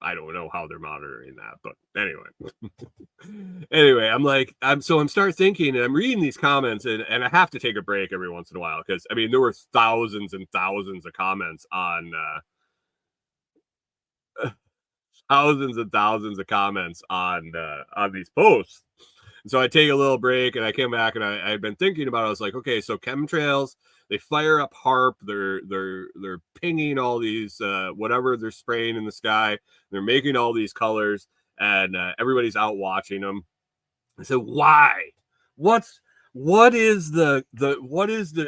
I don't know how they're monitoring that, but anyway, I'm start thinking, and I'm reading these comments, and I have to take a break every once in a while, because I mean there were thousands and thousands of comments on these posts. And so I take a little break, and I came back, and I've been thinking about it. I was like, okay, so chemtrails, they fire up HARP, they're pinging all these whatever they're spraying in the sky, they're making all these colors, and everybody's out watching them. I said, why? What is the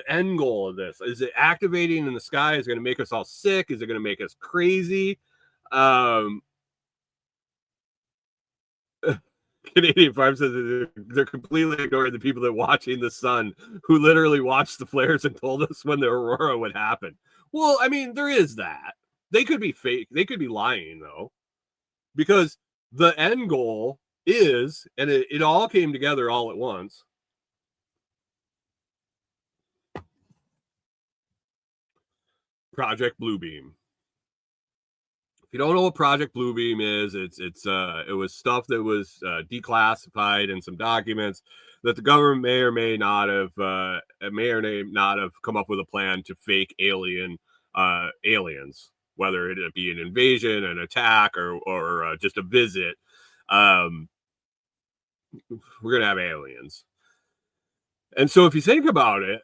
end goal of this? Is it activating in the sky? Is it going to make us all sick? Is it going to make us crazy? Canadian Farm says they're completely ignoring the people that are watching the sun, who literally watched the flares and told us when the Aurora would happen. Well, I mean, there is that. They could be fake. They could be lying, though, because the end goal is, and it all came together all at once. Project Bluebeam. If you don't know what Project Bluebeam is, it was stuff that was declassified in some documents that the government may or may not have come up with a plan to fake aliens, whether it be an invasion, an attack, or just a visit. We're gonna have aliens, and so if you think about it,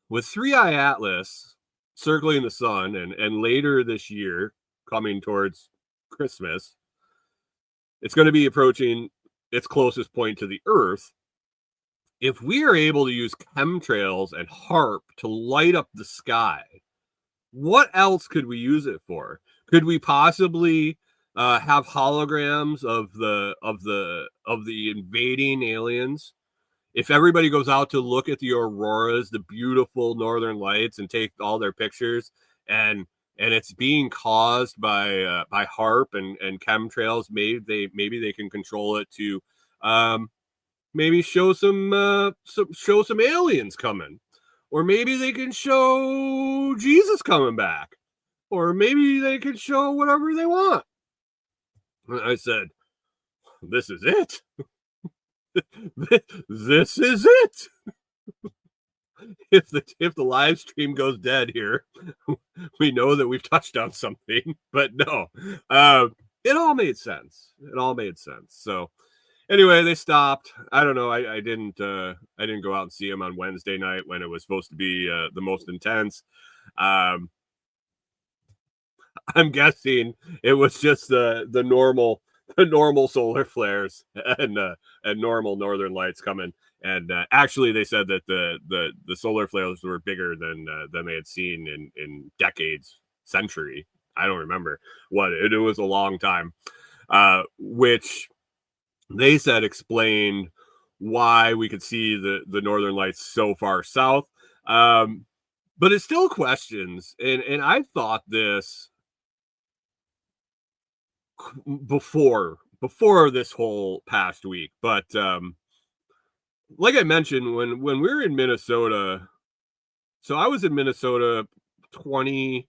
with 3i Atlas circling the sun, and later this year, coming towards Christmas, it's going to be approaching its closest point to the Earth. If we are able to use chemtrails and HARP to light up the sky, what else could we use it for? Could we possibly have holograms of the invading aliens? If everybody goes out to look at the auroras, the beautiful northern lights, and take all their pictures, and it's being caused by HARP and chemtrails, maybe they can control it to maybe show some aliens coming, or maybe they can show Jesus coming back, or maybe they can show whatever they want. I said, this is it. This is it. If the live stream goes dead here, we know that we've touched on something. But no, it all made sense. So anyway, they stopped. I don't know. I didn't go out and see them on Wednesday night when it was supposed to be the most intense. I'm guessing it was just the the normal solar flares and normal northern lights coming. And actually, they said that the solar flares were bigger than they had seen in decades, century. I don't remember what it was. A long time, which they said explained why we could see the northern lights so far south. But it still questions, and I thought this before this whole past week, but like I mentioned, when we were in Minnesota, so I was in Minnesota 20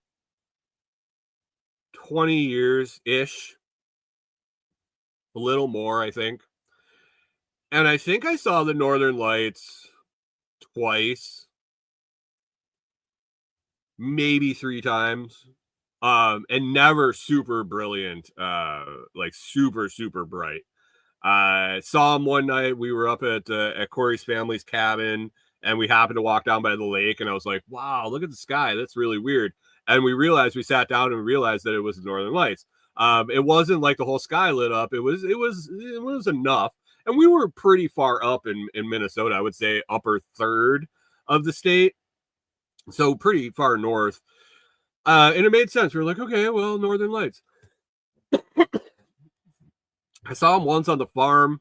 years ish, a little more, I think. And I think I saw the northern lights twice, maybe 3 times. And never super brilliant, like super bright. I saw him one night. We were up at Corey's family's cabin, and we happened to walk down by the lake. And I was like, "Wow, look at the sky! That's really weird." And we sat down and we realized that it was the Northern Lights. It wasn't like the whole sky lit up. It was enough, and we were pretty far up in Minnesota. I would say upper third of the state, so pretty far north. And it made sense. We were like, okay, well, Northern Lights. I saw him once on the farm.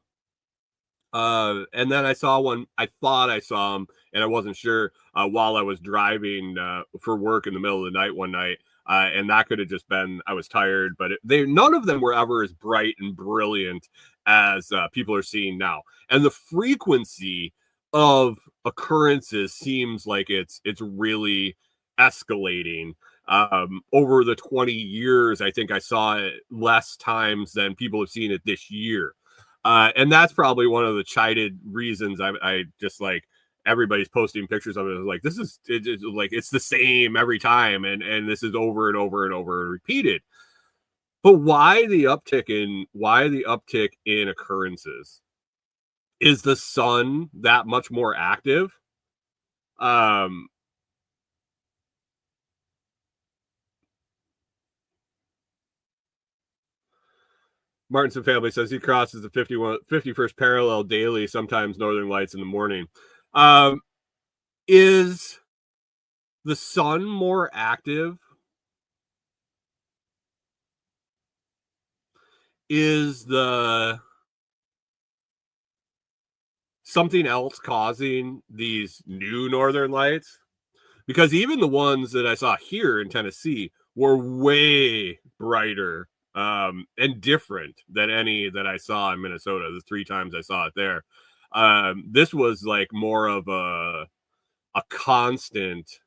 And then I saw one, I thought I saw him, and I wasn't sure while I was driving for work in the middle of the night one night. And that could have just been, I was tired, but none of them were ever as bright and brilliant as people are seeing now. And the frequency of occurrences seems like it's really escalating. Over the 20 years, I think I saw it less times than people have seen it this year. And that's probably one of the chided reasons I just like everybody's posting pictures of it. Like, this is like, it's the same every time. And this is over and over and over repeated. But why the uptick in occurrences? Is the sun that much more active? Martinson family says he crosses the 51st parallel daily, sometimes northern lights in the morning. Is the sun more active? Is the something else causing these new northern lights? Because even the ones that I saw here in Tennessee were way brighter and different than any that I saw in Minnesota. The 3 times I saw it there, this was like more of a constant.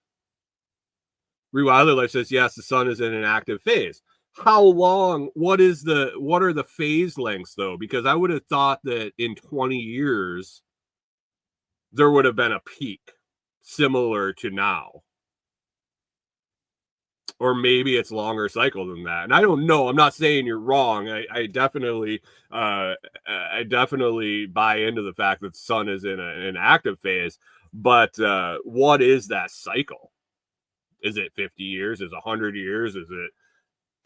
Rewilder Life says yes, the sun is in an active phase. How long? What are the phase lengths though? Because I would have thought that in 20 years there would have been a peak similar to now. Or maybe it's longer cycle than that. And I don't know. I'm not saying you're wrong. I definitely buy into the fact that the sun is in an active phase. But what is that cycle? Is it 50 years? Is it 100 years? Is it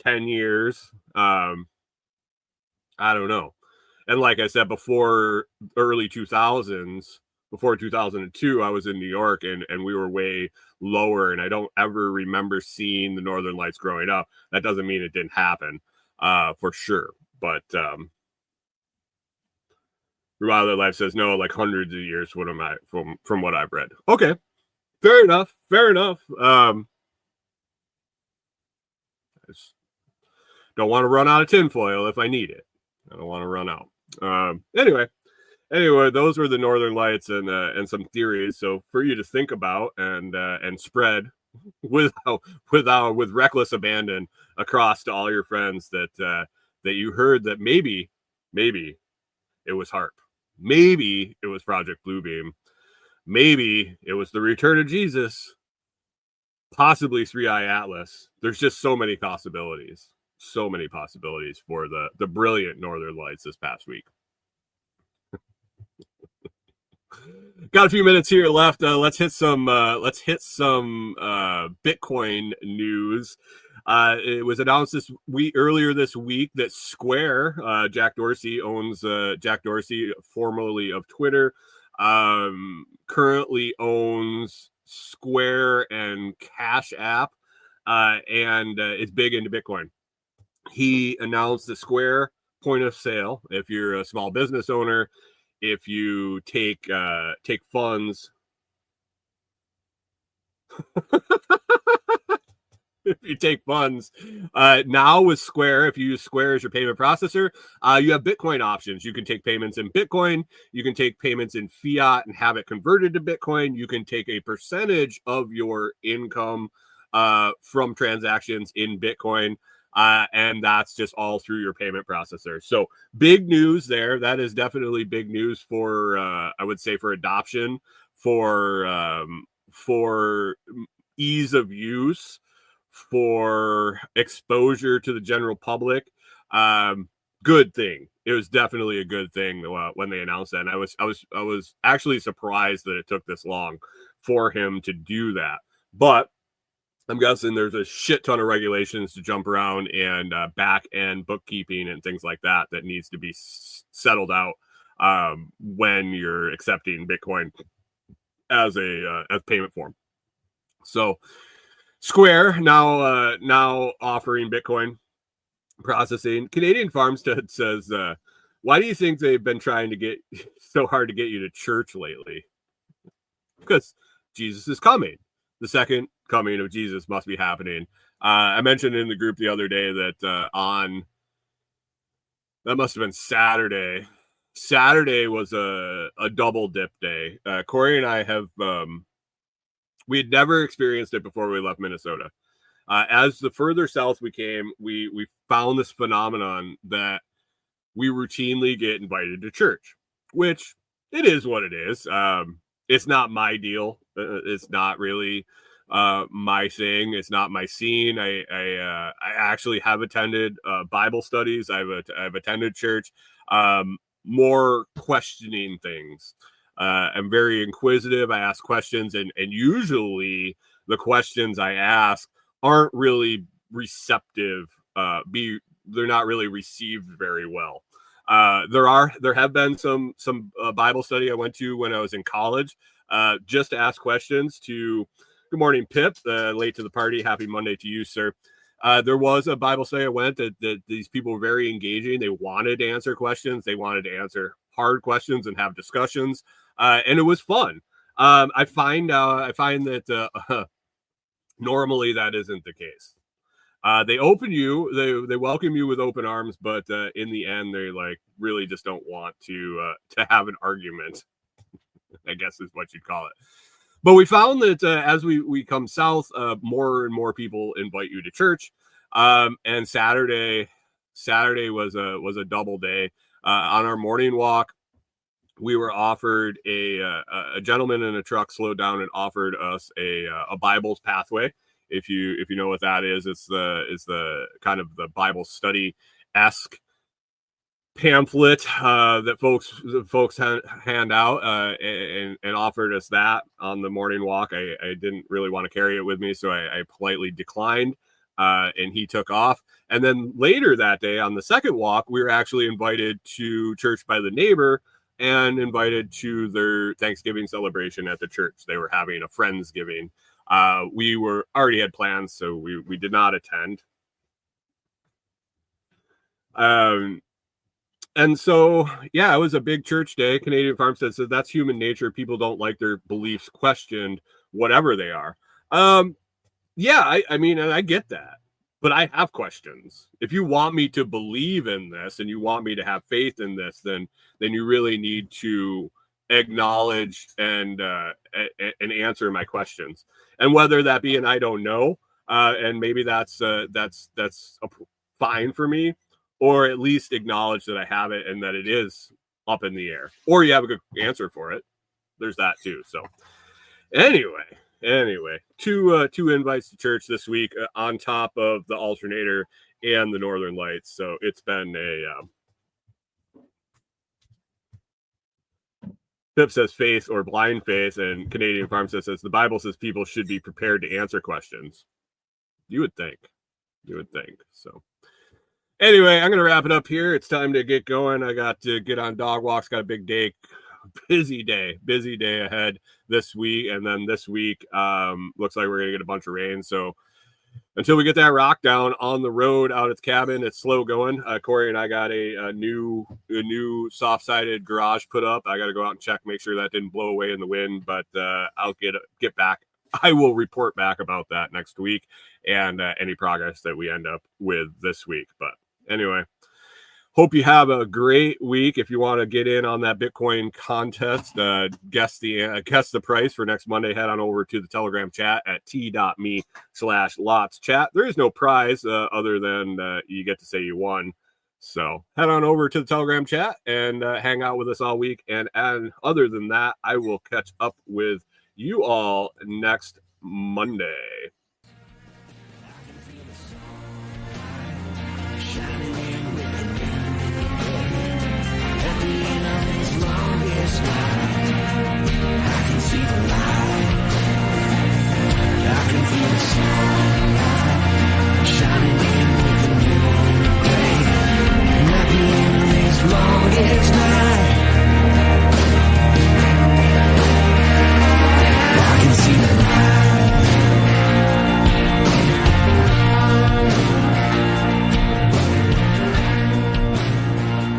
10 years? I don't know. And like I said, before early 2000s, before 2002, I was in New York and we were way lower, and I don't ever remember seeing the northern lights growing up. That doesn't mean it didn't happen, for sure. But Reviler Life says no, like hundreds of years. What am I from what I've read? Okay, fair enough. I just don't want to run out of tinfoil if I need it. I don't want to run out. Anyway, those were the northern lights and some theories. So for you to think about and spread with reckless abandon across to all your friends that you heard that maybe it was HARP, maybe it was Project Bluebeam, maybe it was the return of Jesus, possibly 3i Atlas. There's just so many possibilities for the brilliant northern lights this past week. Got a few minutes here left. Let's hit some Bitcoin news. It was announced earlier this week that Square, Jack Dorsey owns Jack Dorsey, formerly of Twitter, currently owns Square and Cash App, and is big into Bitcoin. He announced the Square point of sale. If you're a small business owner, if you take funds, if you take funds now with Square, if you use Square as your payment processor, you have Bitcoin options. You can take payments in Bitcoin. You can take payments in fiat and have it converted to Bitcoin. You can take a percentage of your income from transactions in Bitcoin. And that's just all through your payment processor. So big news there. That is definitely big news for, I would say, for adoption, for ease of use, for exposure to the general public. Good thing. It was definitely a good thing when they announced that. And I was actually surprised that it took this long for him to do that. But I'm guessing there's a shit ton of regulations to jump around, and back end bookkeeping and things like that needs to be settled out when you're accepting Bitcoin as a payment form. So Square now offering Bitcoin processing. Canadian Farmstead says, why do you think they've been trying to get so hard to get you to church lately? Because Jesus is coming. The second coming of Jesus must be happening. I mentioned in the group the other day that that must have been Saturday. Saturday was a double dip day. Corey and I have we had never experienced it before we left Minnesota. As the further south we came, we found this phenomenon that we routinely get invited to church, which it is what it is. It's not my deal. It's not really my thing. It's not my scene. I actually have attended Bible studies. I've attended church. More questioning things. I'm very inquisitive. I ask questions, and usually the questions I ask aren't really receptive. They're not really received very well. There have been some Bible study I went to when I was in college, just to ask questions to. Good morning, Pip. Late to the party. Happy Monday to you, sir. There was a Bible study I went that these people were very engaging. They wanted to answer questions. They wanted to answer hard questions and have discussions, and it was fun. I find that normally that isn't the case. They welcome you with open arms, but in the end, they like really just don't want to have an argument, I guess is what you'd call it. But we found that as we come south, more and more people invite you to church. And Saturday was a double day. On our morning walk, we were offered a gentleman in a truck slowed down and offered us a Bible's Pathway. If you know what that is, it's the kind of the Bible study-esque pamphlet that folks hand out, and offered us that on the morning walk. I didn't really want to carry it with me, so I politely declined, and he took off. And then later that day on the second walk, we were actually invited to church by the neighbor and invited to their Thanksgiving celebration at the church. They were having a Friendsgiving. We already had plans, so we did not attend. And so, yeah, it was a big church day. Canadian Farmstead says that's human nature. People don't like their beliefs questioned, whatever they are. Yeah, I mean, and I get that, but I have questions. If you want me to believe in this and you want me to have faith in this, then you really need to acknowledge and answer my questions. And whether that be an I don't know, and maybe that's fine for me, or at least acknowledge that I have it and that it is up in the air, or you have a good answer for it. There's that too. So anyway, two invites to church this week on top of the Alternator and the Northern Lights. So it's been Pip says faith or blind faith, and Canadian Farmstead says the Bible says people should be prepared to answer questions. You would think. You would think. So anyway, I'm going to wrap it up here. It's time to get going. I got to get on dog walks. Got a big day, busy day ahead this week. And then this week, looks like we're going to get a bunch of rain. So until we get that rock down on the road out at the cabin, it's slow going. Corey and I got a new soft-sided garage put up. I got to go out and check, make sure that didn't blow away in the wind, but I'll get back. I will report back about that next week and any progress that we end up with this week. But anyway, hope you have a great week. If you want to get in on that Bitcoin contest, guess the price for next Monday, head on over to the Telegram chat at t.me/lotschat. There is no prize other than you get to say you won. So head on over to the Telegram chat and hang out with us all week. And other than that, I will catch up with you all next Monday.